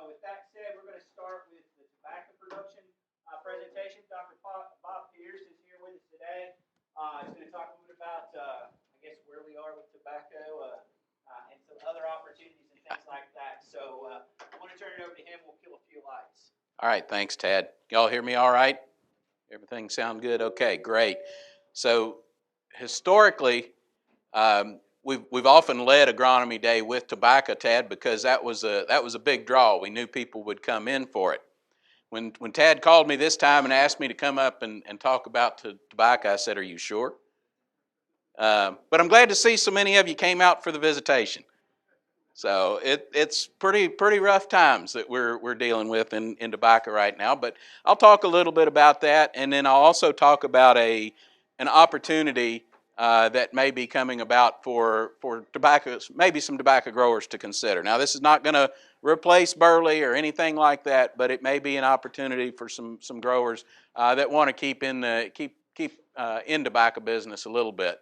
So with that said, we're going to start with the tobacco production presentation. Dr. Bob Pierce is here with us today. He's going to talk a little bit about, I guess, where we are with tobacco and some other opportunities and things like that. So I want to turn it over to him. We'll kill a few lights. All right, thanks, Tad. Y'all hear me all right? Everything sound good? Okay, great. So historically, we've often led Agronomy Day with tobacco, Tad, because that was a big draw. We knew people would come in for it. When Tad called me this time and asked me to come up and talk about tobacco, I said, "Are you sure?" But I'm glad to see so many of you came out for the visitation. So it's pretty rough times that we're dealing with in tobacco right now. But I'll talk a little bit about that, and then I'll also talk about an opportunity that may be coming about for tobacco, maybe some tobacco growers to consider. Now, this is not going to replace burley or anything like that, but it may be an opportunity for some growers that want to keep in tobacco business a little bit.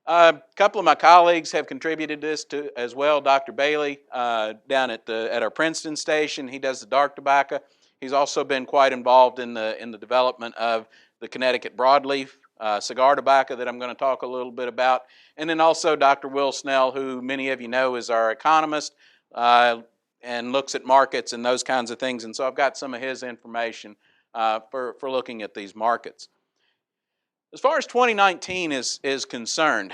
A couple of my colleagues have contributed this to as well. Dr. Bailey down at our Princeton station, he does the dark tobacco. He's also been quite involved in the development of the Connecticut broadleaf cigar tobacco that I'm going to talk a little bit about. And then also Dr. Will Snell, who many of you know is our economist and looks at markets and those kinds of things. And so I've got some of his information for looking at these markets. As far as 2019 is concerned,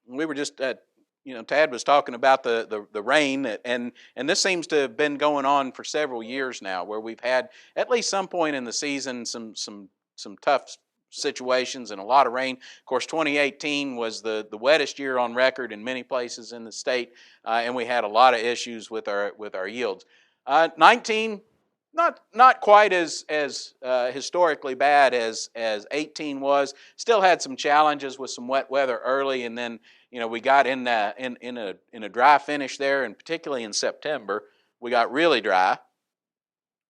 we were just Tad was talking about the rain, and this seems to have been going on for several years now, where we've had at least some point in the season some tough situations and a lot of rain. Of course, 2018 was the wettest year on record in many places in the state, and we had a lot of issues with our yields. 19. Not quite as historically bad as 18 was. Still had some challenges with some wet weather early, and then we got in a dry finish there, and particularly in September we got really dry,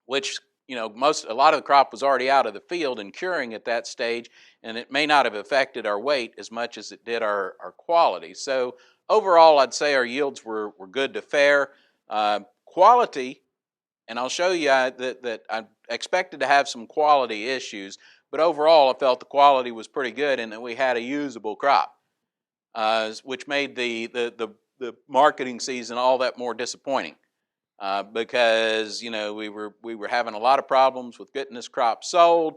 which a lot of the crop was already out of the field and curing at that stage, and it may not have affected our weight as much as it did our quality. So overall, I'd say our yields were good to fair. Quality. And I'll show you that I expected to have some quality issues, but overall I felt the quality was pretty good and that we had a usable crop, which made the marketing season all that more disappointing because we were having a lot of problems with getting this crop sold.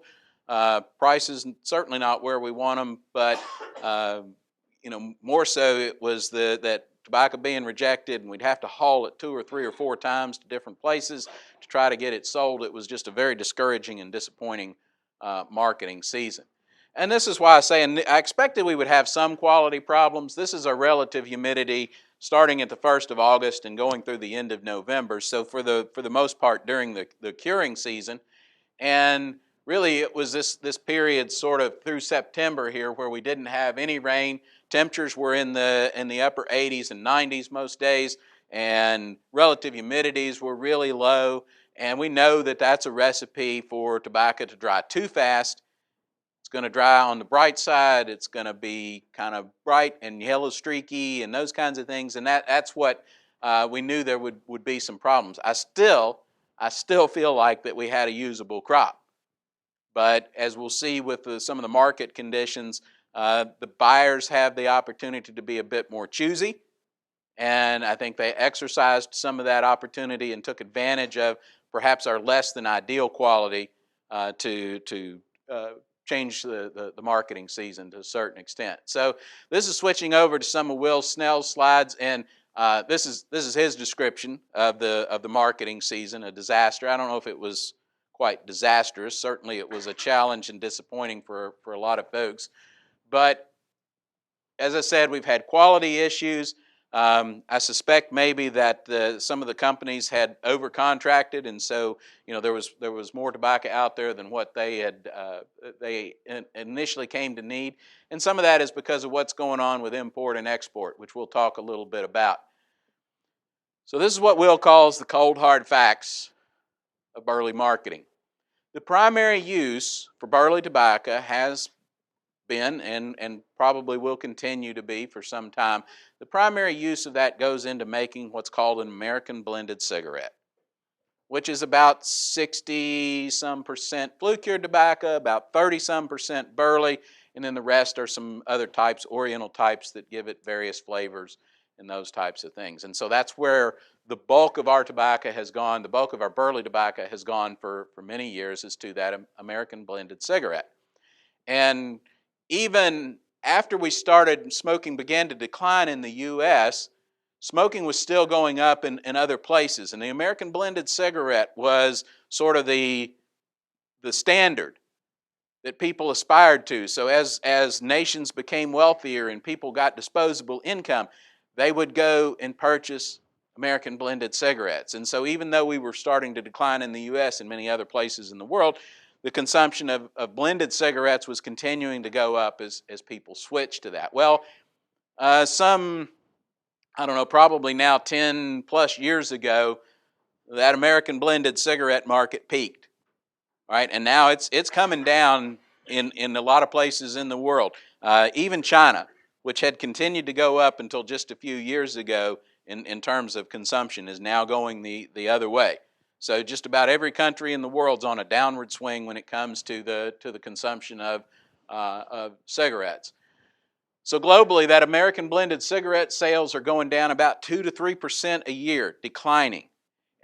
Prices certainly not where we want them, but more so it was that tobacco being rejected, and we'd have to haul it 2 or 3 or 4 times to different places to try to get it sold. It was just a very discouraging and disappointing marketing season. And this is why I say, and I expected we would have some quality problems. This is a relative humidity starting at the 1st of August and going through the end of November. So for the most part during the curing season, and really it was this period sort of through September here where we didn't have any rain. Temperatures were in the upper 80s and 90s most days, and relative humidities were really low. And we know that that's a recipe for tobacco to dry too fast. It's going to dry on the bright side. It's going to be kind of bright and yellow streaky and those kinds of things. And that's what we knew there would be some problems. I still feel like that we had a usable crop. But as we'll see with some of the market conditions, the buyers have the opportunity to be a bit more choosy, and I think they exercised some of that opportunity and took advantage of perhaps our less than ideal quality to change the marketing season to a certain extent. So this is switching over to some of Will Snell's slides, and this is his description of the marketing season, a disaster. I don't know if it was quite disastrous. Certainly it was a challenge and disappointing for a lot of folks. But as I said, we've had quality issues. I suspect maybe that some of the companies had overcontracted, and so there was more tobacco out there than what they initially came to need. And some of that is because of what's going on with import and export, which we'll talk a little bit about. So this is what Will calls the cold hard facts of burley marketing. The primary use for burley tobacco has been and probably will continue to be for some time. The primary use of that goes into making what's called an American blended cigarette. which is about 60-some% flue-cured tobacco, about 30-some% burley, and then the rest are some other types, oriental types, that give it various flavors and those types of things. And so that's where the bulk of our tobacco has gone, the bulk of our burley tobacco has gone for many years, is to that American blended cigarette. And even after we started, smoking began to decline in the U.S., smoking was still going up in other places. And the American blended cigarette was sort of the standard that people aspired to. So as nations became wealthier and people got disposable income, they would go and purchase American blended cigarettes. And so even though we were starting to decline in the U.S. and many other places in the world, the consumption of blended cigarettes was continuing to go up as people switched to that. Well, probably now 10 plus years ago, that American blended cigarette market peaked. Right, and now it's coming down in a lot of places in the world. Even China, which had continued to go up until just a few years ago in terms of consumption, is now going the other way. So just about every country in the world's on a downward swing when it comes to the consumption of cigarettes. So globally, that American blended cigarette sales are going down about 2 to 3% a year, declining.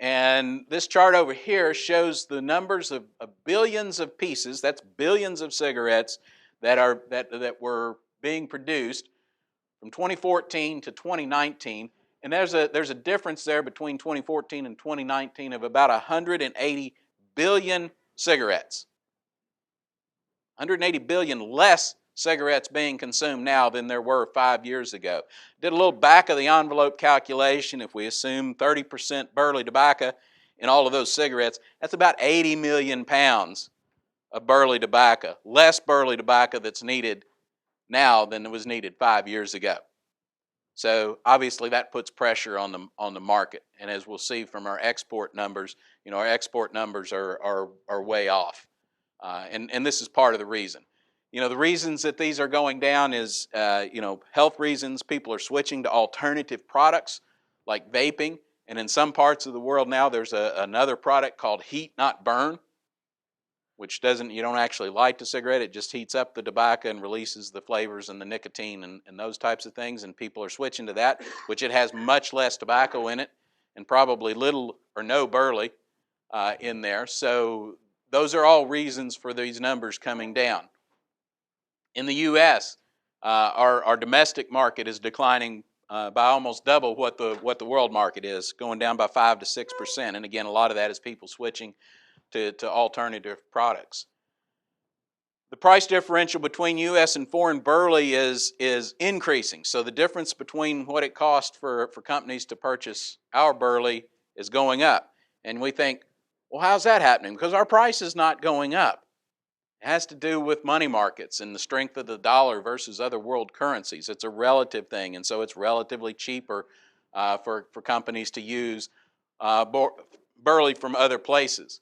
And this chart over here shows the numbers of billions of pieces, that's billions of cigarettes that were being produced from 2014 to 2019. And there's a difference there between 2014 and 2019 of about 180 billion cigarettes. 180 billion less cigarettes being consumed now than there were 5 years ago. Did a little back of the envelope calculation. If we assume 30% burley tobacco in all of those cigarettes, that's about 80 million pounds of burley tobacco, less burley tobacco that's needed now than was needed 5 years ago. So obviously that puts pressure on the market, and as we'll see from our export numbers, our export numbers are way off, and this is part of the reason. The reasons that these are going down is, health reasons. People are switching to alternative products like vaping. And in some parts of the world now, there's another product called heat not burn, which you don't actually light the cigarette. It just heats up the tobacco and releases the flavors and the nicotine and those types of things. And people are switching to that, which it has much less tobacco in it and probably little or no burley in there. So those are all reasons for these numbers coming down. In the U.S., our domestic market is declining by almost double what the world market is, going down by 5 to 6%. And again, a lot of that is people switching to alternative products. The price differential between U.S. and foreign burley is increasing. So the difference between what it costs for companies to purchase our burley is going up. And we think, well, how's that happening? Because our price is not going up. It has to do with money markets and the strength of the dollar versus other world currencies. It's a relative thing, and so it's relatively cheaper for companies to use burley from other places.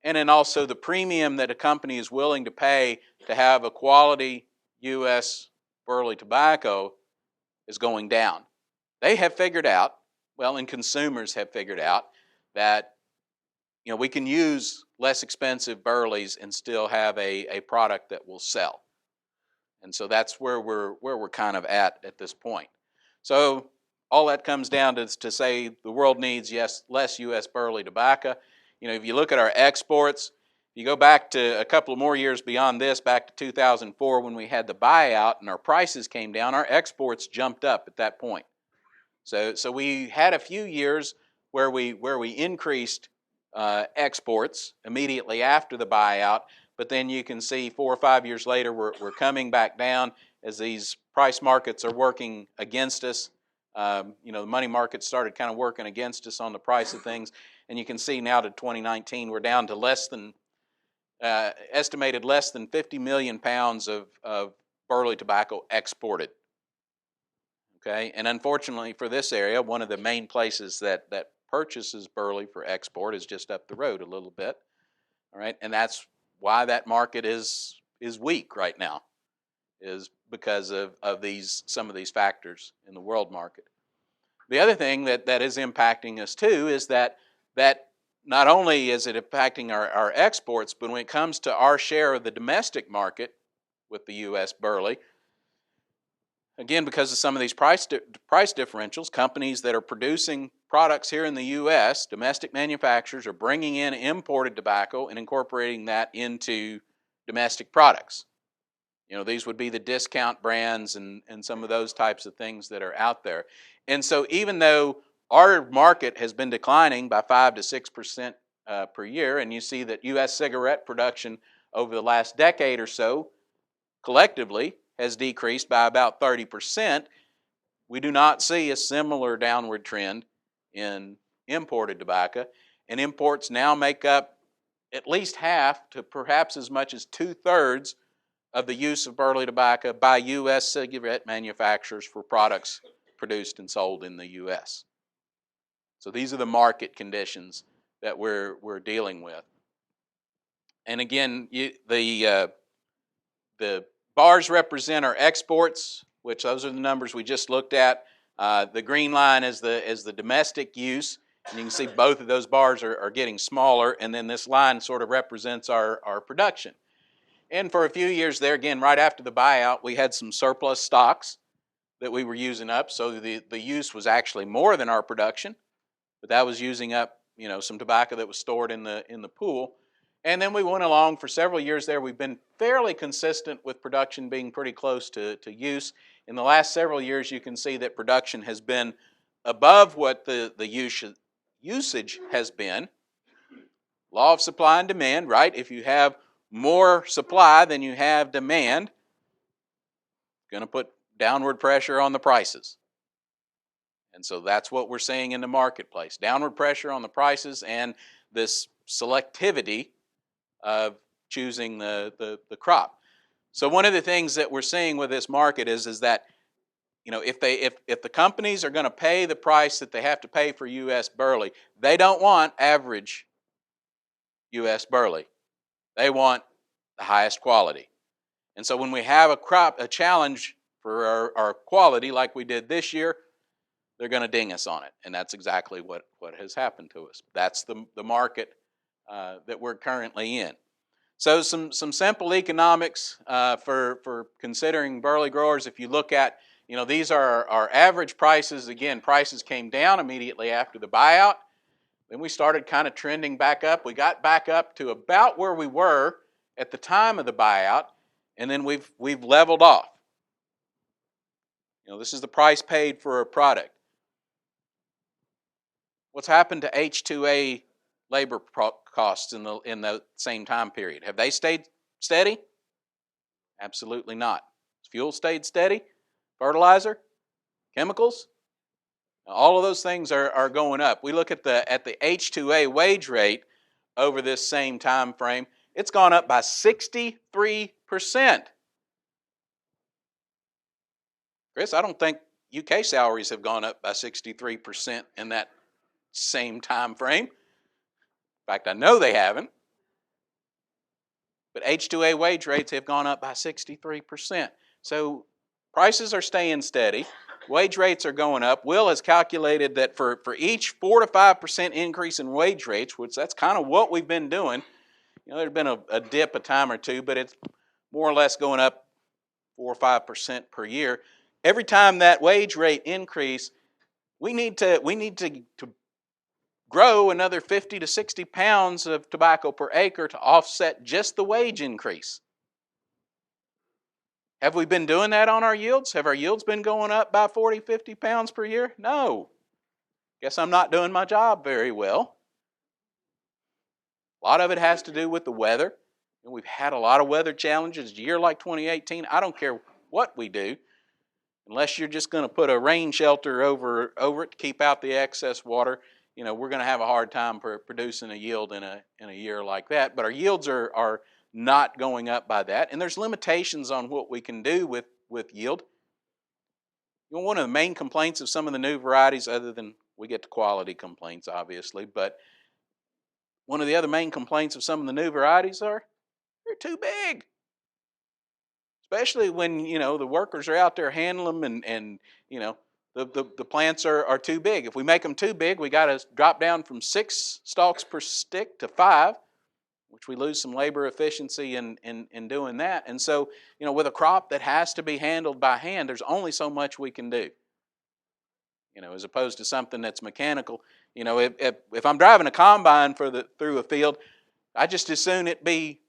And then also the premium that a company is willing to pay to have a quality U.S. burley tobacco is going down. They have figured out, and consumers have figured out, that we can use less expensive burleys and still have a product that will sell. And so that's where we're kind of at this point. So all that comes down to say the world needs, less U.S. burley tobacco. If you look at our exports, you go back to a couple of more years beyond this, back to 2004 when we had the buyout and our prices came down, our exports jumped up at that point. So we had a few years where we increased exports immediately after the buyout, but then you can see 4 or 5 years later we're coming back down as these price markets are working against us. The money market started kind of working against us on the price of things, and you can see now to 2019 we're down to estimated less than 50 million pounds of burley tobacco exported. Okay, and unfortunately for this area, one of the main places that purchases burley for export is just up the road a little bit. All right, and that's why that market is weak right now, is because of some of these factors in the world market. The other thing that is impacting us too is that not only is it impacting our exports, but when it comes to our share of the domestic market with the U.S. barley, again, because of some of these price differentials, companies that are producing products here in the U.S., domestic manufacturers, are bringing in imported tobacco and incorporating that into domestic products. These would be the discount brands and some of those types of things that are out there. And so even though our market has been declining by 5 to 6% per year, and you see that U.S. cigarette production over the last decade or so collectively has decreased by about 30%, we do not see a similar downward trend in imported tobacco. And imports now make up at least half to perhaps as much as 2/3 of the use of burley tobacco by U.S. cigarette manufacturers for products produced and sold in the U.S. So these are the market conditions that we're dealing with. And again, the bars represent our exports, which those are the numbers we just looked at. The green line is the domestic use, and you can see both of those bars are getting smaller, and then this line sort of represents our production. And for a few years there, again, right after the buyout, we had some surplus stocks that we were using up, so the use was actually more than our production, but that was using up some tobacco that was stored in the pool. And then we went along for several years there. We've been fairly consistent with production being pretty close to use. In the last several years, you can see that production has been above what the usage has been. Law of supply and demand, right? If you have more supply than you have demand, going to put downward pressure on the prices. And so that's what we're seeing in the marketplace. Downward pressure on the prices and this selectivity of choosing the crop. So one of the things that we're seeing with this market is that if the companies are going to pay the price that they have to pay for U.S. barley, they don't want average U.S. barley. They want the highest quality. And so when we have a challenge for our quality like we did this year, they're going to ding us on it. And that's exactly what has happened to us. That's the market that we're currently in. So some simple economics for considering barley growers. If you look at, these are our average prices. Again, prices came down immediately after the buyout. Then we started kind of trending back up. We got back up to about where we were at the time of the buyout, and then we've leveled off. This is the price paid for a product. What's happened to H2A labor costs in the same time period? Have they stayed steady? Absolutely not. Has fuel stayed steady? Fertilizer? Chemicals? All of those things are going up. We look at the H2A wage rate over this same time frame. It's gone up by 63%. Chris, I don't think UK salaries have gone up by 63% in that same time frame. In fact, I know they haven't. But H2A wage rates have gone up by 63%. So prices are staying steady. Wage rates are going up. Will has calculated that for each 4 to 5% increase in wage rates, which that's kind of what we've been doing, there's been a dip a time or two, but it's more or less going up 4 or 5% per year. Every time that wage rate increase, we need to grow another 50 to 60 pounds of tobacco per acre to offset just the wage increase. Have we been doing that on our yields? Have our yields been going up by 40, 50 pounds per year? No. Guess I'm not doing my job very well. A lot of it has to do with the weather. And we've had a lot of weather challenges. A year like 2018, I don't care what we do, unless you're just going to put a rain shelter over it to keep out the excess water. We're going to have a hard time producing a yield in a year like that. But our yields are not going up by that, and there's limitations on what we can do with yield. One of the main complaints of some of the new varieties, other than we get to quality complaints, obviously, but one of the other main complaints of some of the new varieties are they're too big. Especially when the workers are out there handling them and the plants are too big. If we make them too big, we got to drop down from 6 stalks per stick to 5, which we lose some labor efficiency in doing that. And so, with a crop that has to be handled by hand, there's only so much we can do. As opposed to something that's mechanical. If I'm driving a combine through a field, I just as soon it be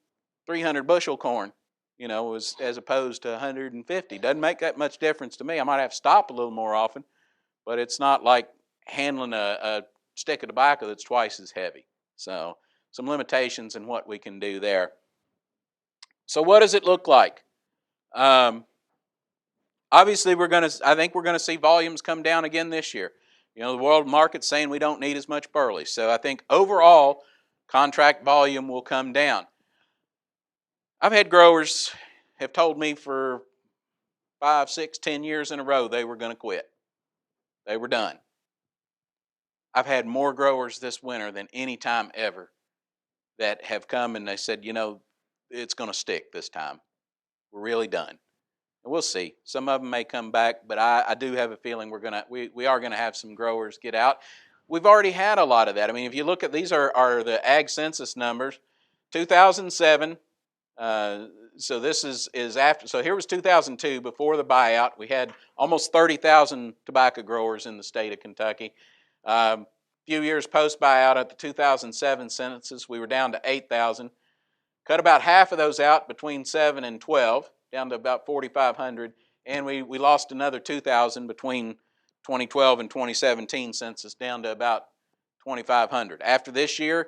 300 bushel corn, as opposed to 150. Doesn't make that much difference to me. I might have to stop a little more often, but it's not like handling a stick of tobacco that's twice as heavy. So some limitations in what we can do there. So what does it look like? Obviously, I think we're going to see volumes come down again this year. The world market's saying we don't need as much burley. So I think overall, contract volume will come down. I've had growers have told me for 5, 6, 10 years in a row they were going to quit. They were done. I've had more growers this winter than any time ever that have come and they said, it's going to stick this time. We're really done. And we'll see. Some of them may come back, but I do have a feeling we are gonna have some growers get out. We've already had a lot of that. I mean, if you look at these are the ag census numbers, 2007. So this is after. So here was 2002 before the buyout. We had almost 30,000 tobacco growers in the state of Kentucky. Few years post buyout at the 2007 census, we were down to 8,000. Cut about half of those out between 7 and 12. Down to about 4,500, and we lost another 2,000 between 2012 and 2017 census, down to about 2,500. After this year,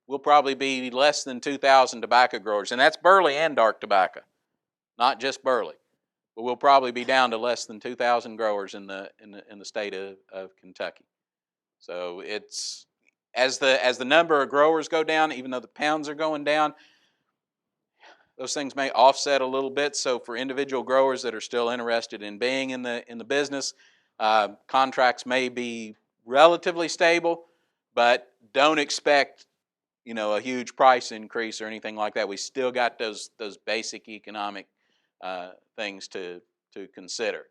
we'll probably be less than 2,000 tobacco growers, and that's burley and dark tobacco, not just burley. But we'll probably be down to less than 2,000 growers in the state of Kentucky. So it's as the number of growers go down, even though the pounds are going down, those things may offset a little bit. So for individual growers that are still interested in being in the business, contracts may be relatively stable, but don't expect a huge price increase or anything like that. We still got those basic economic things to consider.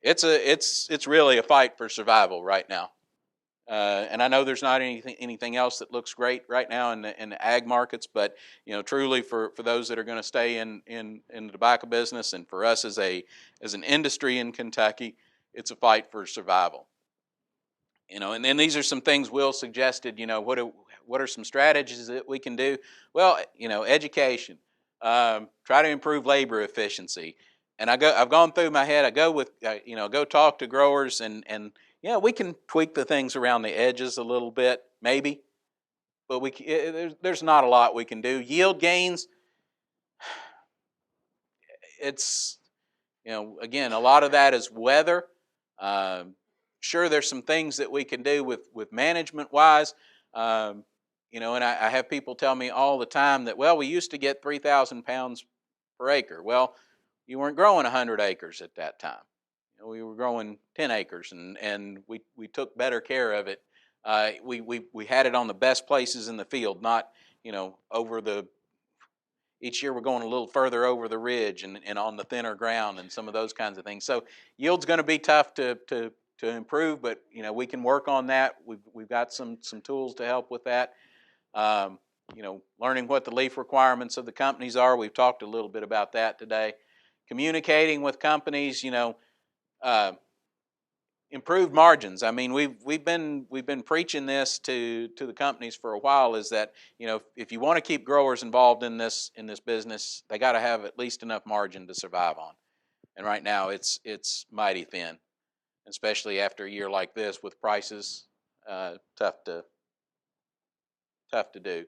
It's really a fight for survival right now. And I know there's not anything else that looks great right now in the ag markets, but truly for those that are going to stay in the tobacco business, and for us as an industry in Kentucky, it's a fight for survival. And then these are some things Will suggested. What are some strategies that we can do? Well, education, try to improve labor efficiency. And I've gone through my head. I go with go talk to growers and we can tweak the things around the edges a little bit, maybe, but there's not a lot we can do. Yield gains, it's, again, a lot of that is weather. Sure, there's some things that we can do with management-wise, and I have people tell me all the time that, well, we used to get 3,000 pounds per acre. Well, you weren't growing 100 acres at that time. We were growing 10 acres, and we took better care of it. We had it on the best places in the field, not each year we're going a little further over the ridge and on the thinner ground and some of those kinds of things. So yield's going to be tough to improve, but we can work on that. We've got some tools to help with that. Learning what the leaf requirements of the companies are. We've talked a little bit about that today. Communicating with companies, improved margins. I mean, we've been preaching this to the companies for a while. Is that if you want to keep growers involved in this business, they got to have at least enough margin to survive on. And right now, it's mighty thin, especially after a year like this with prices tough to do.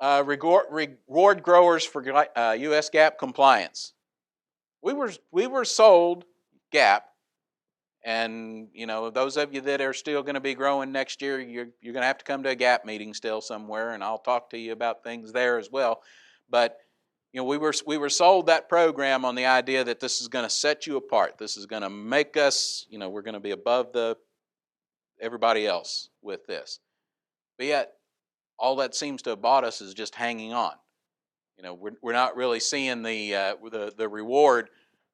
Reward growers for U.S. GAAP compliance. We were sold GAAP, and those of you that are still going to be growing next year, you're going to have to come to a GAAP meeting still somewhere, and I'll talk to you about things there as well. But we were sold that program on the idea that this is going to set you apart. This is going to make us, we're going to be above everybody else with this. But yet, all that seems to have bought us is just hanging on. We're not really seeing the reward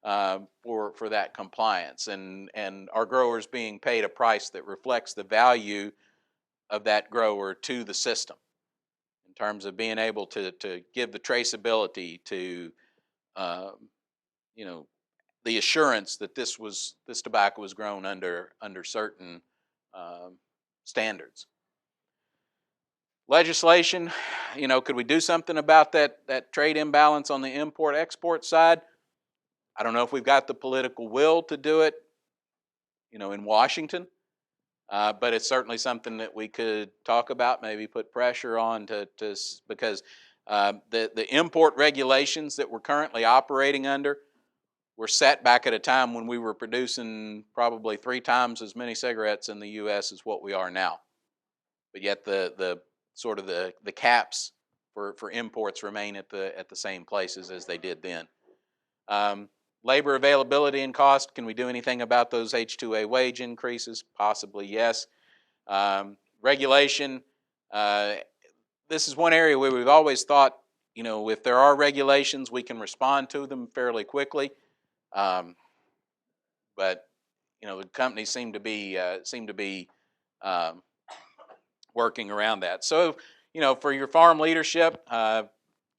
for that compliance, and our growers being paid a price that reflects the value of that grower to the system in terms of being able to give the traceability to you know, the assurance that this tobacco was grown under certain standards. Legislation, could we do something about that trade imbalance on the import-export side? I don't know if we've got the political will to do it, in Washington, but it's certainly something that we could talk about, maybe put pressure on because the import regulations that we're currently operating under were set back at a time when we were producing probably 3 times as many cigarettes in the U.S. as what we are now. But yet the sort of the caps for imports remain at the same places as they did then. Labor availability and cost, can we do anything about those H-2A wage increases? Possibly, yes. Regulation, this is one area where we've always thought, if there are regulations, we can respond to them fairly quickly. But the companies seem to be working around that. So, for your farm leadership,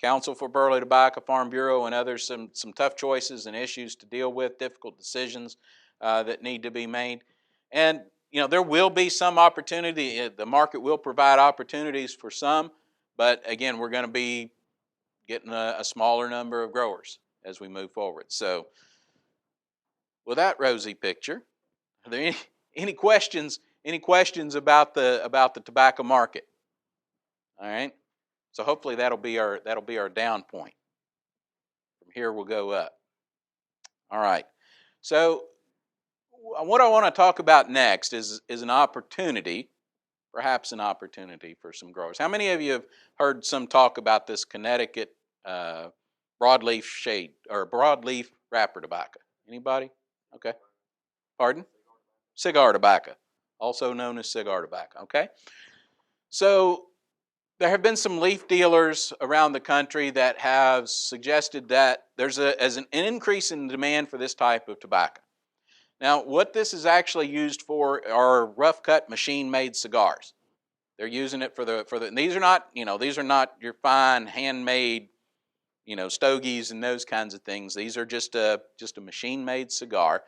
Council for Burley Tobacco, Farm Bureau, and others, some tough choices and issues to deal with, difficult decisions that need to be made. And, there will be some opportunity. The market will provide opportunities for some, but again, we're going to be getting a smaller number of growers as we move forward. So, with that rosy picture, are there any questions? Any questions about the tobacco market? All right. So hopefully that'll be our down point. From here we'll go up. All right. So what I want to talk about next is an opportunity, perhaps an opportunity for some growers. How many of you have heard some talk about this Connecticut broadleaf shade or broadleaf wrapper tobacco? Anybody? Okay. Pardon? Cigar tobacco, also known as cigar tobacco. Okay. So there have been some leaf dealers around the country that have suggested that there's an increase in demand for this type of tobacco. Now, what this is actually used for are rough cut machine made cigars. They're using it for the and these are not your fine handmade, stogies and those kinds of things. These are just a machine made cigar.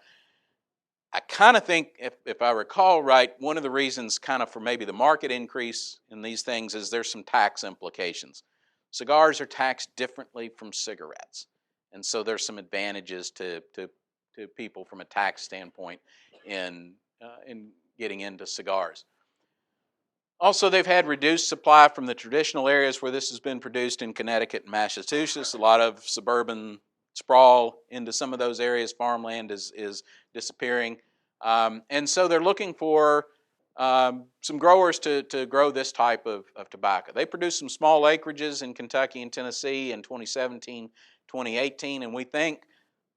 I kind of think, if I recall right, one of the reasons kind of for maybe the market increase in these things is there's some tax implications. Cigars are taxed differently from cigarettes, and so there's some advantages to people from a tax standpoint in getting into cigars. Also, they've had reduced supply from the traditional areas where this has been produced in Connecticut and Massachusetts. A lot of suburban sprawl into some of those areas. Farmland is disappearing. And so they're looking for some growers to grow this type of tobacco. They produced some small acreages in Kentucky and Tennessee in 2017, 2018, and we think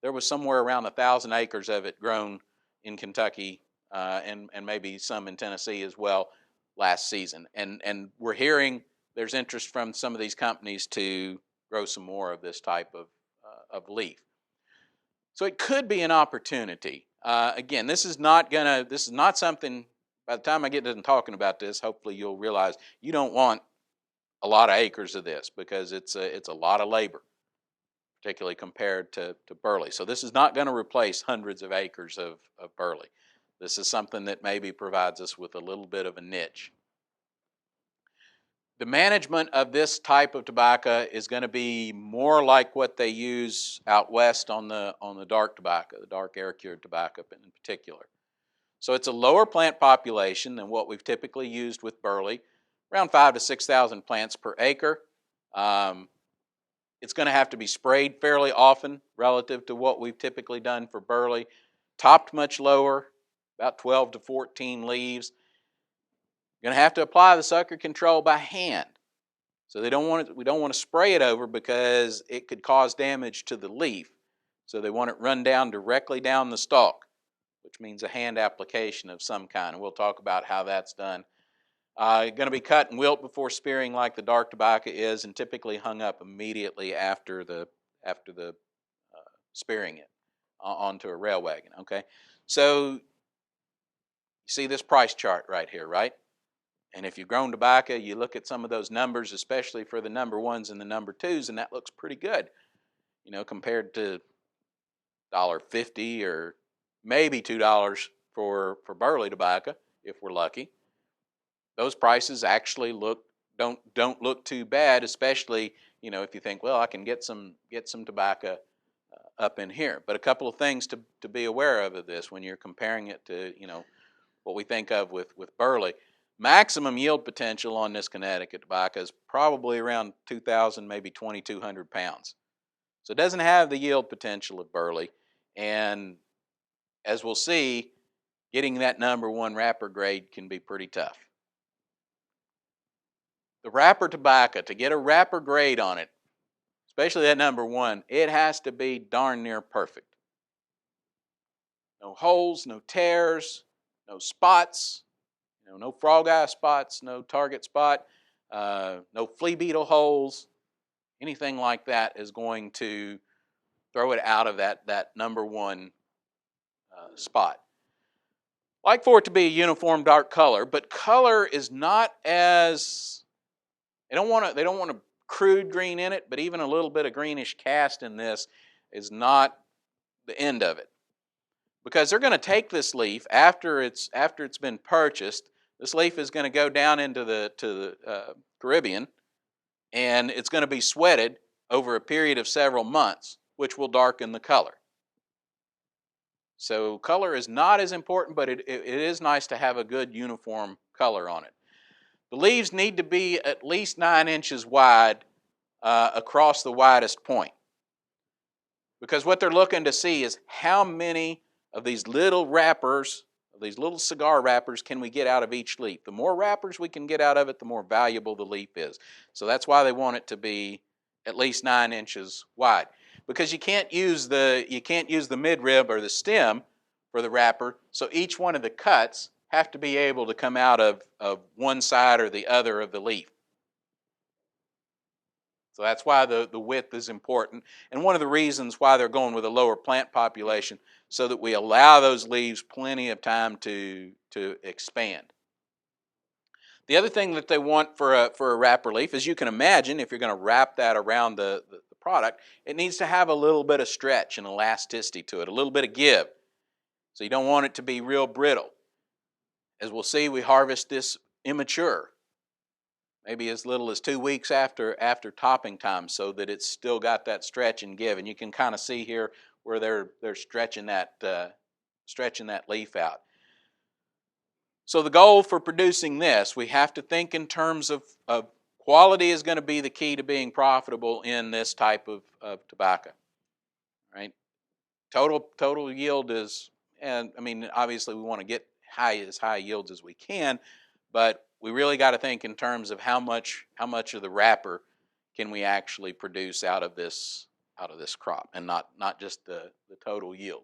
there was somewhere around 1,000 acres of it grown in Kentucky and maybe some in Tennessee as well last season. And we're hearing there's interest from some of these companies to grow some more of this type of leaf. So it could be an opportunity. Again, this is not something. By the time I get done talking about this, hopefully you'll realize you don't want a lot of acres of this because it's a lot of labor, particularly compared to burley. So this is not going to replace hundreds of acres of burley. This is something that maybe provides us with a little bit of a niche. The management of this type of tobacco is going to be more like what they use out west on the dark tobacco, the dark air cured tobacco in particular. So it's a lower plant population than what we've typically used with burley, around 5,000 to 6,000 plants per acre. It's going to have to be sprayed fairly often relative to what we've typically done for burley. Topped much lower, about 12 to 14 leaves. You're going to have to apply the sucker control by hand. So we don't want to spray it over because it could cause damage to the leaf. So they want it run down directly down the stalk, which means a hand application of some kind. And we'll talk about how that's done. Going to be cut and wilt before spearing like the dark tobacco is, and typically hung up immediately after the spearing it onto a rail wagon, okay? So you see this price chart right here, right? And if you've grown tobacco, you look at some of those numbers, especially for the number ones and the number twos, and that looks pretty good, compared to $1.50 or maybe $2 for burley tobacco, if we're lucky. Those prices actually don't look too bad, especially if you think, well, I can get some tobacco up in here. But a couple of things to be aware of this when you're comparing it to what we think of with burley. Maximum yield potential on this Connecticut tobacco is probably around 2,000, maybe 2,200 pounds. So it doesn't have the yield potential of burley, and as we'll see, getting that number one wrapper grade can be pretty tough. The wrapper tobacco, to get a wrapper grade on it, especially that number one, it has to be darn near perfect. No holes, no tears, no spots, no frog eye spots, no target spot, no flea beetle holes. Anything like that is going to throw it out of that number one spot. Like for it to be a uniform dark color, but color is not as, they don't want a crude green in it, but even a little bit of greenish cast in this is not the end of it. Because they're going to take this leaf after it's been purchased. This leaf is going to go down into the Caribbean, and it's going to be sweated over a period of several months, which will darken the color. So color is not as important, but it is nice to have a good uniform color on it. The leaves need to be at least 9 inches wide across the widest point. Because what they're looking to see is how many of these little wrappers, these little cigar wrappers, can we get out of each leaf. The more wrappers we can get out of it, the more valuable the leaf is. So that's why they want it to be at least 9 inches wide. Because you can't use the midrib or the stem for the wrapper, so each one of the cuts have to be able to come out of one side or the other of the leaf. So that's why the width is important, and one of the reasons why they're going with a lower plant population, so that we allow those leaves plenty of time to expand. The other thing that they want for a wrapper leaf, as you can imagine, if you're going to wrap that around the product, it needs to have a little bit of stretch and elasticity to it, a little bit of give. So you don't want it to be real brittle. As we'll see, we harvest this immature, maybe as little as 2 weeks after topping time, so that it's still got that stretch and give. And you can kind of see here where they're stretching that leaf out. So the goal for producing this, we have to think in terms of quality is going to be the key to being profitable in this type of tobacco. Right? Total yield is, and I mean, obviously we want to get as high yields as we can, but we really got to think in terms of how much of the wrapper can we actually produce out of this crop, and not just the total yield.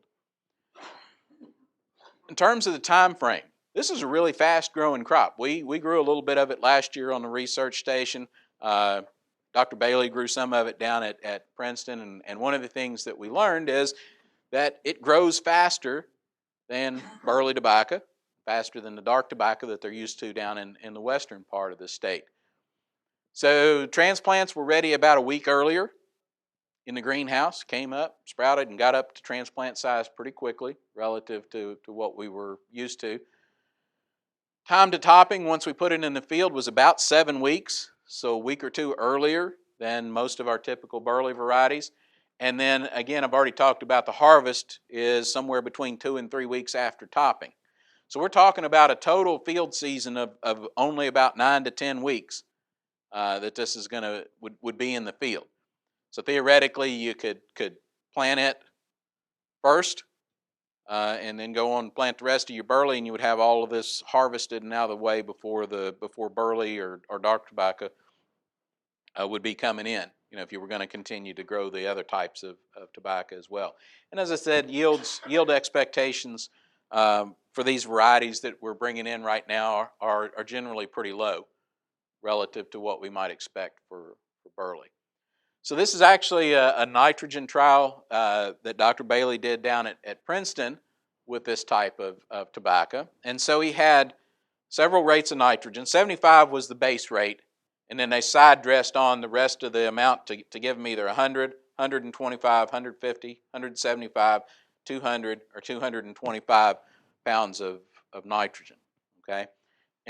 In terms of the time frame, this is a really fast growing crop. We grew a little bit of it last year on the research station. Dr. Bailey grew some of it down at Princeton, and one of the things that we learned is that it grows faster than burley tobacco, faster than the dark tobacco that they're used to down in the western part of the state. So transplants were ready about a week earlier in the greenhouse, came up, sprouted, and got up to transplant size pretty quickly relative to what we were used to. Time to topping, once we put it in the field, was about 7 weeks, so a week or two earlier than most of our typical burley varieties. And then, again, I've already talked about the harvest is somewhere between 2 and 3 weeks after topping. So we're talking about a total field season of only about 9 to 10 weeks that this is would be in the field. So theoretically, you could plant it first and then go on and plant the rest of your burley, and you would have all of this harvested and out of the way before burley or dark tobacco would be coming in. If you were going to continue to grow the other types of tobacco as well. And as I said, yield expectations for these varieties that we're bringing in right now are generally pretty low relative to what we might expect for burley. So this is actually a nitrogen trial that Dr. Bailey did down at Princeton with this type of tobacco. And so he had several rates of nitrogen. 75 was the base rate, and then they side dressed on the rest of the amount to give them either 100, 125, 150, 175, 200, or 225 pounds of nitrogen. Okay?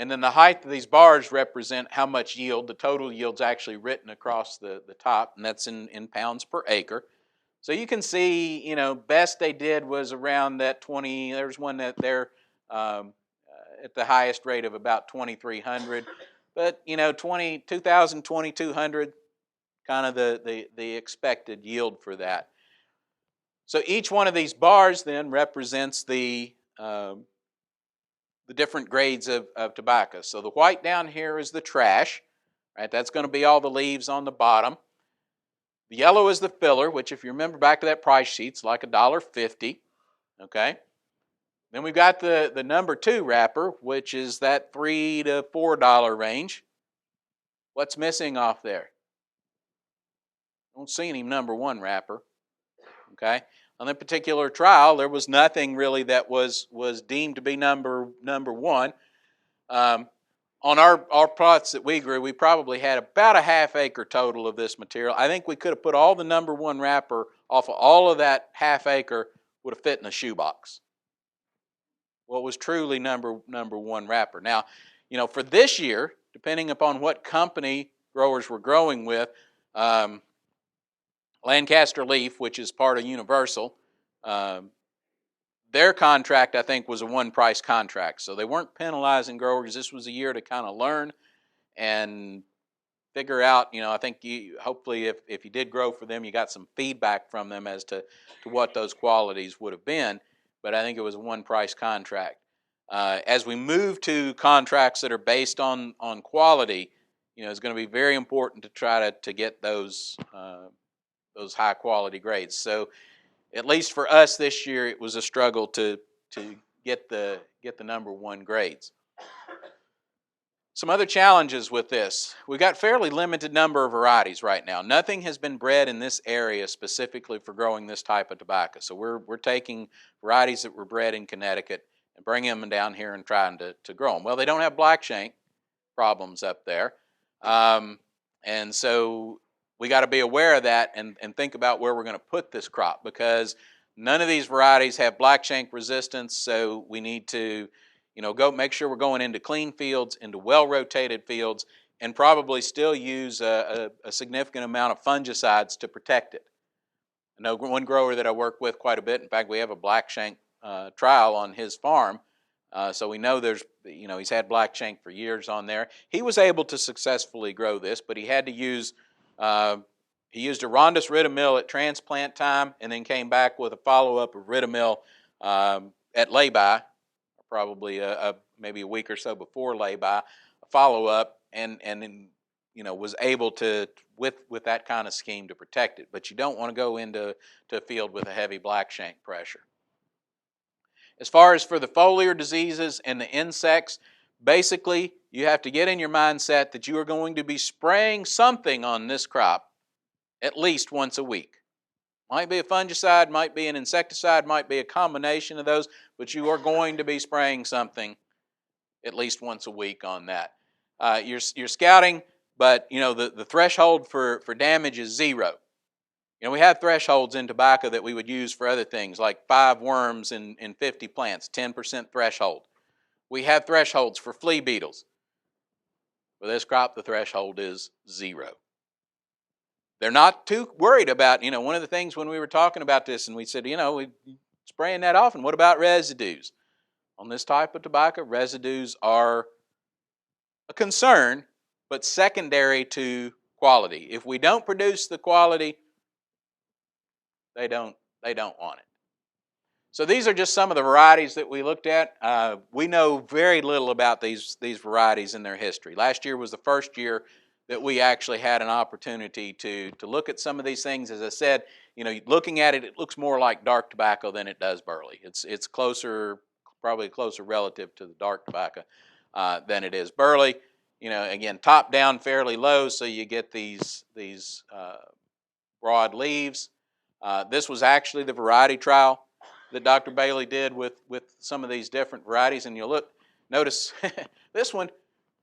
And then the height of these bars represent how much yield. The total yield's actually written across the top, and that's in pounds per acre. So you can see, best they did was around that 20. There's one that they're at the highest rate of about 2,300. But, 2,000, 2,200, kind of the expected yield for that. So each one of these bars then represents the different grades of tobacco. So the white down here is the trash, right? That's going to be all the leaves on the bottom. The yellow is the filler, which if you remember back to that price sheet, it's like $1.50, okay? Then we've got the number 2 wrapper, which is that $3 to $4 range. What's missing off there? Don't see any number 1 wrapper, okay? On that particular trial, there was nothing really that was deemed to be number 1. On our plots that we grew, we probably had about a half acre total of this material. I think we could have put all the number 1 wrapper off of all of that half acre would have fit in a shoebox. What was truly number 1 wrapper. Now, for this year, depending upon what company growers were growing with, Lancaster Leaf, which is part of Universal, their contract, I think, was a one-price contract. So they weren't penalizing growers. This was a year to kind of learn and figure out, I think hopefully if you did grow for them, you got some feedback from them as to what those qualities would have been. But I think it was a one-price contract. As we move to contracts that are based on quality, it's going to be very important to try to get those high-quality grades. So at least for us this year, it was a struggle to get the number 1 grades. Some other challenges with this. We've got fairly limited number of varieties right now. Nothing has been bred in this area specifically for growing this type of tobacco. So we're taking varieties that were bred in Connecticut and bringing them down here and trying to grow them. Well, they don't have black shank problems up there. And so we got to be aware of that and think about where we're going to put this crop, because none of these varieties have black shank resistance. So we need to, go make sure we're going into clean fields, into well-rotated fields, and probably still use a significant amount of fungicides to protect it. I know one grower that I work with quite a bit. In fact, we have a black shank trial on his farm. So we know there's, he's had black shank for years on there. He was able to successfully grow this, but he had to use, he used a Rondus Ridamil at transplant time, and then came back with a follow-up of Ridamil at lay-by, probably maybe a week or so before lay-by, a follow-up, and was able to, with that kind of scheme, to protect it. But you don't want to go into a field with a heavy black shank pressure. As far as for the foliar diseases and the insects, basically you have to get in your mindset that you are going to be spraying something on this crop at least once a week. Might be a fungicide, might be an insecticide, might be a combination of those, but you are going to be spraying something at least once a week on that. You're scouting, but the threshold for damage is 0. We have thresholds in tobacco that we would use for other things, like 5 worms in 50 plants, 10% threshold. We have thresholds for flea beetles. For this crop, the threshold is 0. They're not too worried about, one of the things when we were talking about this and we said, we're spraying that off, and what about residues? On this type of tobacco, residues are a concern, but secondary to quality. If we don't produce the quality, they don't want it. So these are just some of the varieties that we looked at. We know very little about these varieties in their history. Last year was the first year that we actually had an opportunity to look at some of these things. As I said, looking at it, it looks more like dark tobacco than it does burley. It's closer, probably closer relative to the dark tobacco than it is burley. Again, top down fairly low, so you get these broad leaves. This was actually the variety trial that Dr. Bailey did with some of these different varieties. And you'll notice this one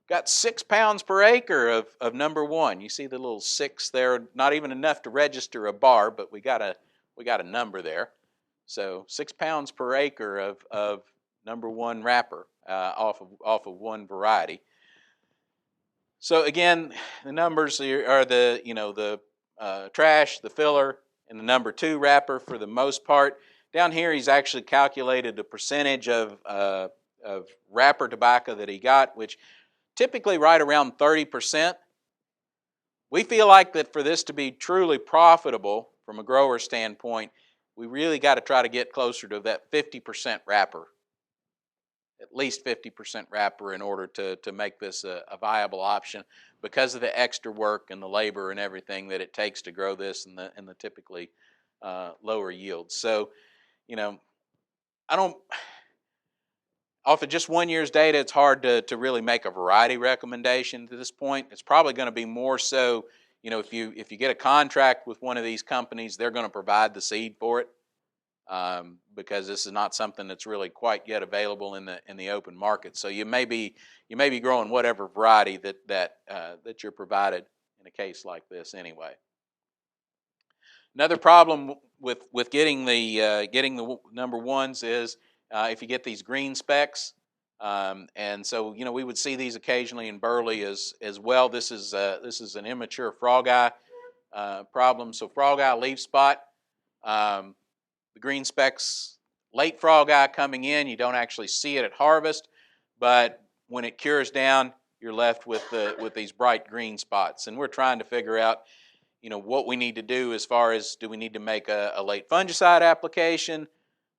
got 6 pounds per acre of number 1. You see the little 6 there, not even enough to register a bar, but we got a number there. So 6 pounds per acre of number 1 wrapper off of one variety. So again, the numbers are the trash, the filler, and the number 2 wrapper for the most part. Down here, he's actually calculated the percentage of wrapper tobacco that he got, which typically right around 30%. We feel like that for this to be truly profitable from a grower standpoint, we really got to try to get closer to that 50% wrapper, at least 50% wrapper, in order to make this a viable option because of the extra work and the labor and everything that it takes to grow this and the typically lower yields. So, off of just 1 year's data, it's hard to really make a variety recommendation to this point. It's probably going to be more so, if you get a contract with one of these companies, they're going to provide the seed for it, because this is not something that's really quite yet available in the open market. So you may be growing whatever variety that you're provided in a case like this anyway. Another problem with getting the number 1s is if you get these green specks, and so we would see these occasionally in burley as well. This is an immature frog eye problem. So frog eye leaf spot, the green specks, late frog eye coming in, you don't actually see it at harvest, but when it cures down, you're left with these bright green spots, and we're trying to figure out what we need to do as far as, do we need to make a late fungicide application?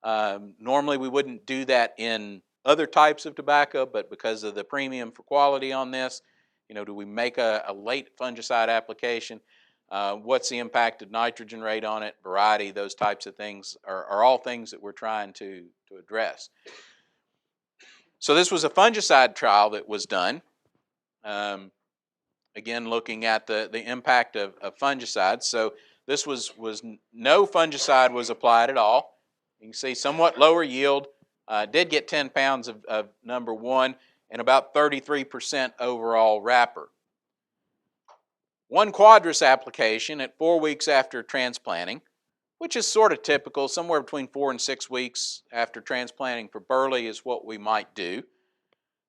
Normally we wouldn't do that in other types of tobacco, but because of the premium for quality on this, do we make a late fungicide application? What's the impacted nitrogen rate on it? Variety, those types of things are all things that we're trying to address. So this was a fungicide trial that was done. Again, looking at the impact of fungicides. So this was no fungicide was applied at all. You can see somewhat lower yield. Did get 10 pounds of number 1 and about 33% overall wrapper. 1 Quadris application at 4 weeks after transplanting, which is sort of typical. Somewhere between 4 and 6 weeks after transplanting for burley is what we might do.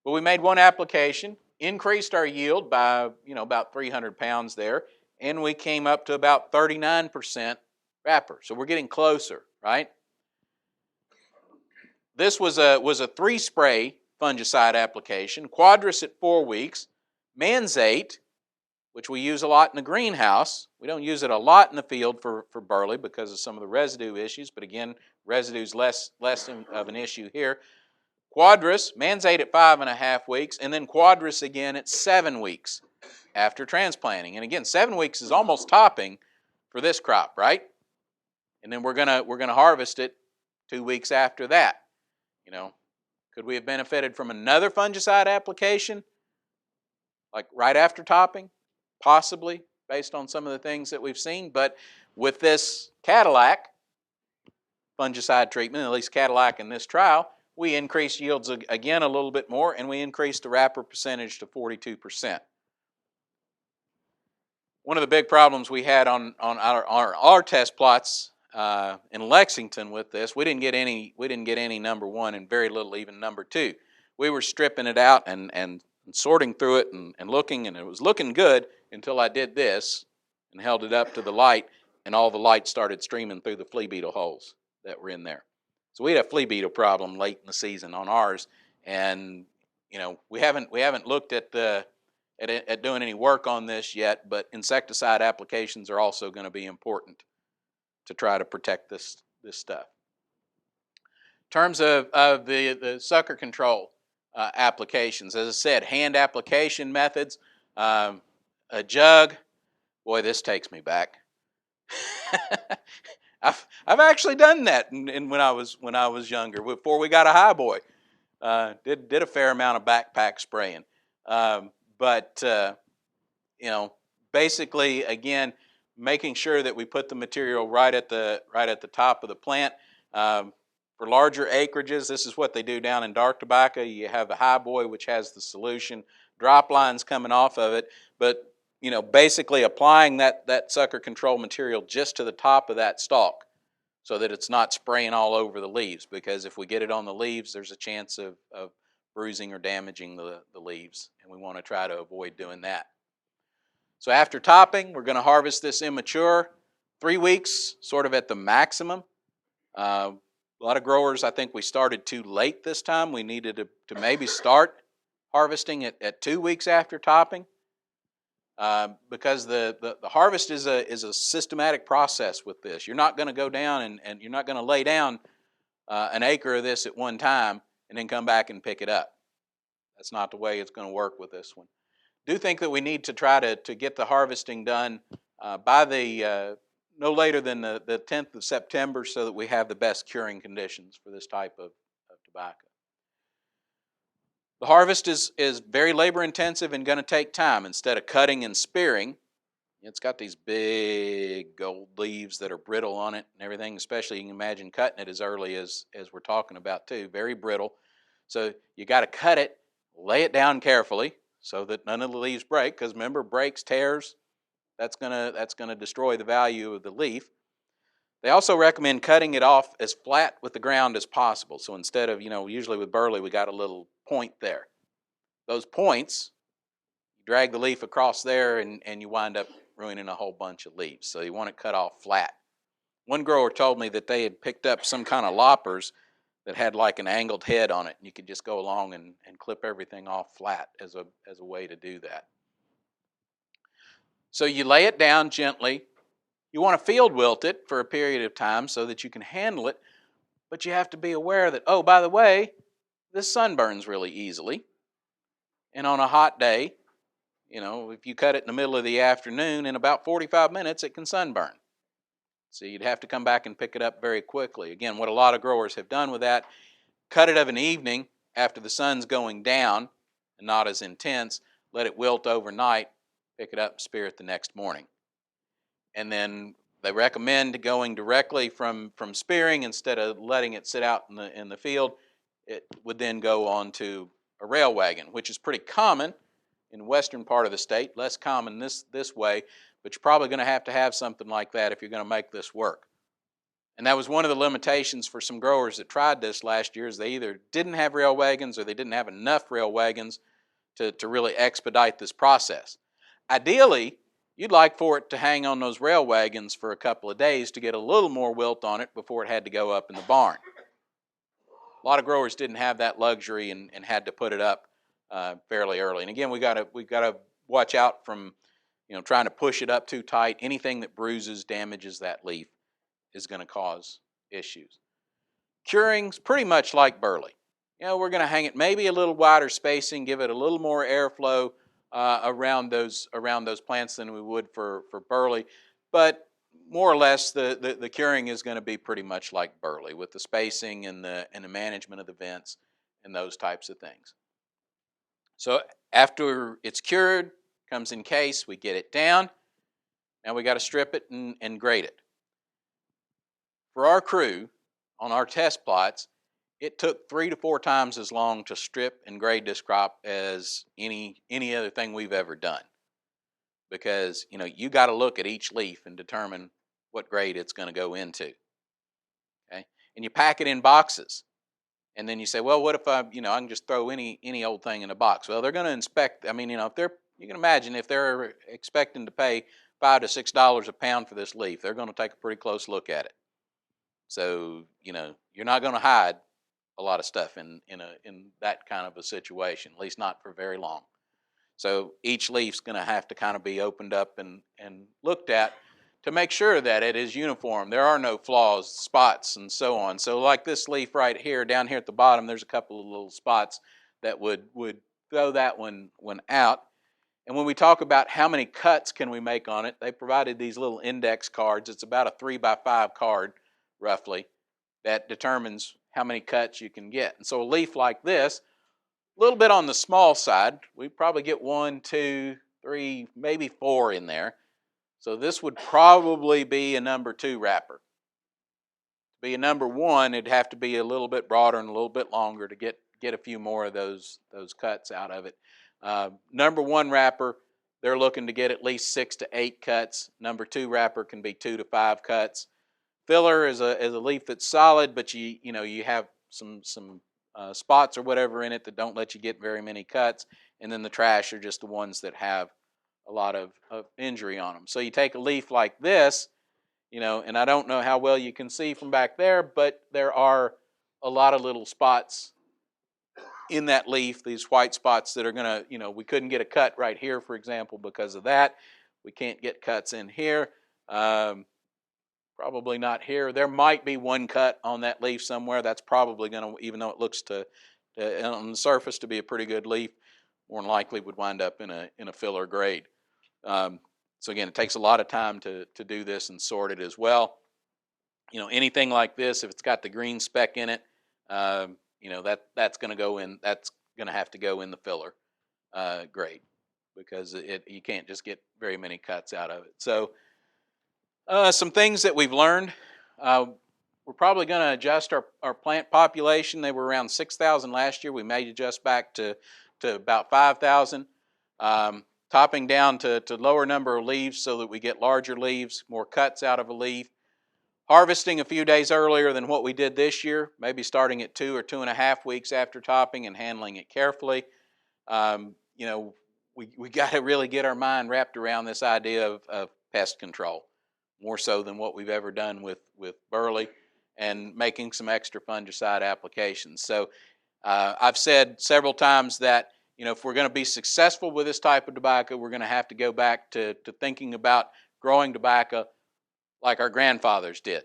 But we made 1 application, increased our yield by about 300 pounds there, and we came up to about 39% wrapper. So we're getting closer, right? This was a 3-spray fungicide application, Quadris at 4 weeks, Manzate, which we use a lot in the greenhouse. We don't use it a lot in the field for burley because of some of the residue issues, but again, residue's less of an issue here. Quadris, Manzate at 5.5 weeks, and then Quadris again at 7 weeks after transplanting. And again, 7 weeks is almost topping for this crop, right? And then we're gonna harvest it 2 weeks after that. Could we have benefited from another fungicide application, like right after topping? Possibly, based on some of the things that we've seen. But with this Cadillac fungicide treatment, at least Cadillac in this trial, we increased yields again a little bit more, and we increased the wrapper percentage to 42%. One of the big problems we had on our test plots in Lexington with this, we didn't get any number 1 and very little even number 2. We were stripping it out and sorting through it and looking, and it was looking good until I did this and held it up to the light, and all the light started streaming through the flea beetle holes that were in there. So we had a flea beetle problem late in the season on ours, and we haven't looked at doing any work on this yet, but insecticide applications are also going to be important to try to protect this stuff. In terms of the sucker control applications, as I said, hand application methods, a jug. Boy, this takes me back. I've actually done that when I was younger, before we got a high boy. Did a fair amount of backpack spraying, but basically, again, making sure that we put the material right at the top of the plant. For larger acreages, this is what they do down in dark tobacco. You have the high boy, which has the solution, drop lines coming off of it, but basically applying that sucker control material just to the top of that stalk so that it's not spraying all over the leaves, because if we get it on the leaves, there's a chance of bruising or damaging the leaves, and we want to try to avoid doing that. So after topping, we're going to harvest this immature, 3 weeks, sort of at the maximum. A lot of growers, I think we started too late this time. We needed to maybe start harvesting at 2 weeks after topping, because the harvest is a systematic process with this. You're not going to go down and you're not going to lay down an acre of this at one time and then come back and pick it up. That's not the way it's going to work with this one. Do think that we need to try to get the harvesting done by no later than the 10th of September, so that we have the best curing conditions for this type of tobacco. The harvest is very labor intensive and going to take time. Instead of cutting and spearing, it's got these big gold leaves that are brittle on it and everything, especially you can imagine cutting it as early as we're talking about too, very brittle. So you got to cut it, lay it down carefully so that none of the leaves break, because remember, breaks, tears, that's gonna destroy the value of the leaf. They also recommend cutting it off as flat with the ground as possible. So instead of, usually with burley we got a little point there. Those points, you drag the leaf across there and you wind up ruining a whole bunch of leaves. So you want it cut off flat. One grower told me that they had picked up some kind of loppers that had like an angled head on it, and you could just go along and clip everything off flat as a way to do that. So you lay it down gently. You want to field wilt it for a period of time so that you can handle it, but you have to be aware that, oh, by the way, this sunburns really easily. And on a hot day, if you cut it in the middle of the afternoon, in about 45 minutes it can sunburn. So you'd have to come back and pick it up very quickly. Again, what a lot of growers have done with that, cut it of an evening after the sun's going down and not as intense, let it wilt overnight, pick it up and spear it the next morning. And then they recommend going directly from spearing instead of letting it sit out in the field. It would then go on to a rail wagon, which is pretty common in the western part of the state, less common this way, but you're probably going to have something like that if you're going to make this work. And that was one of the limitations for some growers that tried this last year, is they either didn't have rail wagons or they didn't have enough rail wagons to really expedite this process. Ideally, you'd like for it to hang on those rail wagons for a couple of days to get a little more wilt on it before it had to go up in the barn. A lot of growers didn't have that luxury and had to put it up fairly early. And again, we got to watch out from trying to push it up too tight. Anything that bruises, damages that leaf is going to cause issues. Curing's pretty much like burley. We're going to hang it maybe a little wider spacing, give it a little more airflow around those plants than we would for burley, but more or less the curing is going to be pretty much like burley, with the spacing and the management of the vents and those types of things. So after it's cured, comes in case, we get it down. Now we got to strip it and grade it. For our crew on our test plots, it took 3 to 4 times as long to strip and grade this crop as any other thing we've ever done, because you got to look at each leaf and determine what grade it's going to go into. Okay, and you pack it in boxes, and then you say, well, what if I can just throw any old thing in a box? Well, they're going to inspect. I mean, if you can imagine if they're expecting to pay $5 to $6 a pound for this leaf, they're going to take a pretty close look at it. So you're not going to hide a lot of stuff in that kind of a situation, at least not for very long. So each leaf's going to have to kind of be opened up and looked at to make sure that it is uniform. There are no flaws, spots, and so on. So like this leaf right here, down here at the bottom, there's a couple of little spots that would throw that one out. And when we talk about how many cuts can we make on it, they provided these little index cards. It's about a 3x5 card, roughly, that determines how many cuts you can get. And so a leaf like this, a little bit on the small side, we probably get 1, 2, 3, maybe 4 in there. So this would probably be a number 2 wrapper. To be a number 1, it'd have to be a little bit broader and a little bit longer to get a few more of those cuts out of it. Number 1 wrapper, they're looking to get at least 6 to 8 cuts. Number 2 wrapper can be 2 to 5 cuts. Filler is a leaf that's solid, but you have some spots or whatever in it that don't let you get very many cuts. And then the trash are just the ones that have a lot of injury on them. So you take a leaf like this, and I don't know how well you can see from back there, but there are a lot of little spots in that leaf, these white spots that are going to, we couldn't get a cut right here, for example, because of that. We can't get cuts in here. Probably not here. There might be one cut on that leaf somewhere. That's probably going to, even though it looks on the surface to be a pretty good leaf, more than likely would wind up in a filler grade. So again, it takes a lot of time to do this and sort it as well. Anything like this, if it's got the green speck in it, that's going to go in. That's going to have to go in the filler grade, because you can't just get very many cuts out of it. So some things that we've learned. We're probably going to adjust our plant population. They were around 6,000 last year. We may adjust back to about 5,000. Topping down to lower number of leaves so that we get larger leaves, more cuts out of a leaf. Harvesting a few days earlier than what we did this year, maybe starting at 2 or 2.5 weeks after topping and handling it carefully. We got to really get our mind wrapped around this idea of pest control, more so than what we've ever done with burley, and making some extra fungicide applications. So I've said several times that if we're going to be successful with this type of tobacco, we're going to have to go back to thinking about growing tobacco like our grandfathers did,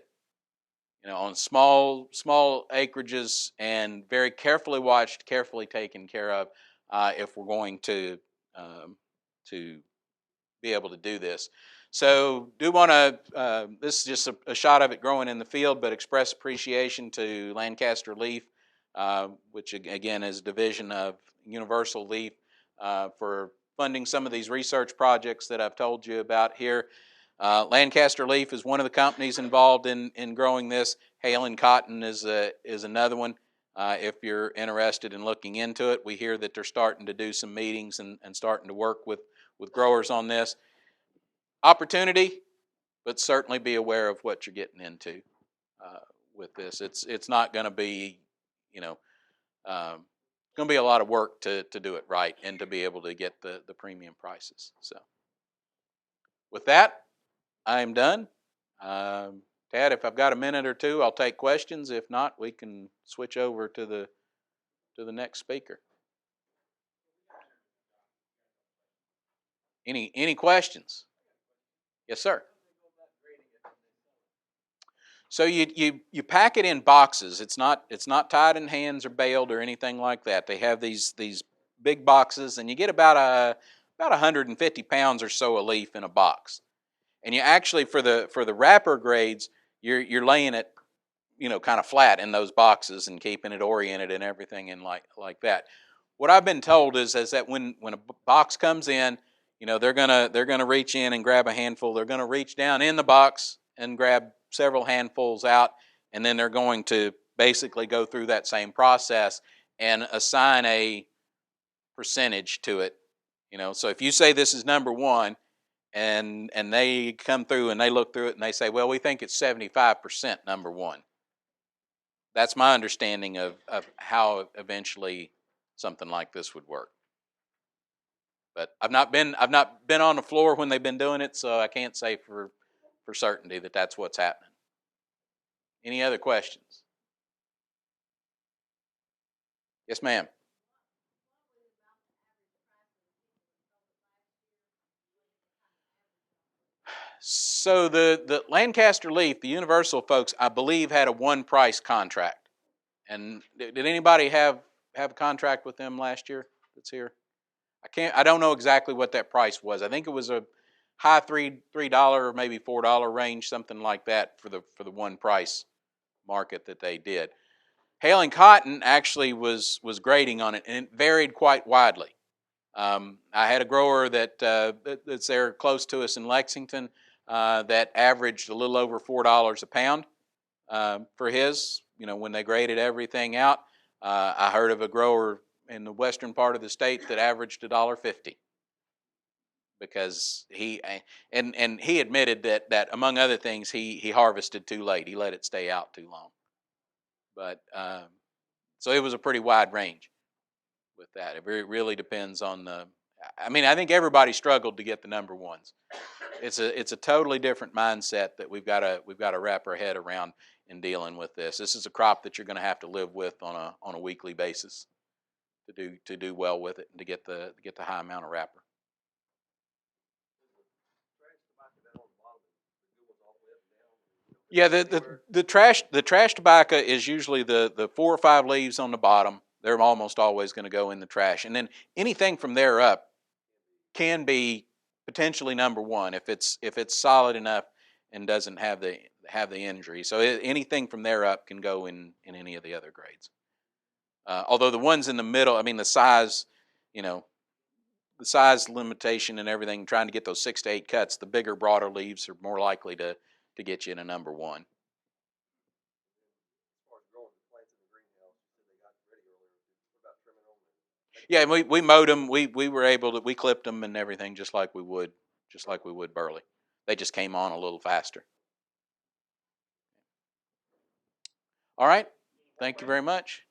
on small acreages, and very carefully watched, carefully taken care of, if we're going to be able to do this. So do want to, this is just a shot of it growing in the field, but express appreciation to Lancaster Leaf, which again is a division of Universal Leaf, for funding some of these research projects that I've told you about here. Lancaster Leaf is one of the companies involved in growing this. Hale and Cotton is another one. If you're interested in looking into it, we hear that they're starting to do some meetings and starting to work with growers on this. Opportunity, but certainly be aware of what you're getting into with this. It's not going to be, going to be a lot of work to do it right and to be able to get the premium prices. So with that, I am done. Tad, if I've got a minute or two, I'll take questions. If not, we can switch over to the next speaker. Any questions? Yes, sir. So you pack it in boxes. It's not tied in hands or baled or anything like that. They have these big boxes, and you get about 150 pounds or so a leaf in a box. And you actually, for the wrapper grades, you're laying it, kind of flat in those boxes and keeping it oriented and everything and like that. What I've been told is that when a box comes in, they're gonna reach in and grab a handful. They're gonna reach down in the box and grab several handfuls out, and then they're going to basically go through that same process and assign a percentage to it. So if you say this is number 1, and they come through and they look through it and they say, well, we think it's 75% number 1. That's my understanding of how eventually something like this would work. But I've not been on the floor when they've been doing it, so I can't say for certainty that that's what's happening. Any other questions? Yes, ma'am. So the Lancaster Leaf, the Universal folks, I believe had a one price contract. And did anybody have a contract with them last year that's here? I don't know exactly what that price was. I think it was a high $3 or maybe $4 range, something like that for the one price market that they did. Hale and Cotton actually was grading on it, and it varied quite widely. I had a grower that's there close to us in Lexington. that averaged a little over $4 a pound for his. When they graded everything out, I heard of a grower in the western part of the state that averaged $1.50 because he admitted that among other things he harvested too late. He let it stay out too long. But so it was a pretty wide range with that. It really depends on the. I mean, I think everybody struggled to get the number ones. It's a totally different mindset that we've got to wrap our head around in dealing with this. This is a crop that you're going to have to live with on a weekly basis to do well with it and to get the high amount of wrapper. Yeah, the trash tobacco is usually the 4 or 5 leaves on the bottom. They're almost always going to go in the trash, and then anything from there up can be potentially number one if it's solid enough and doesn't have the injury. So anything from there up can go in any of the other grades. Although the ones in the middle, I mean the size, the size limitation and everything, trying to get those 6 to 8 cuts, the bigger, broader leaves are more likely to get you in a number one. Yeah, we mowed them. We were able to, we clipped them and everything just like we would burley. They just came on a little faster. All right. Thank you very much.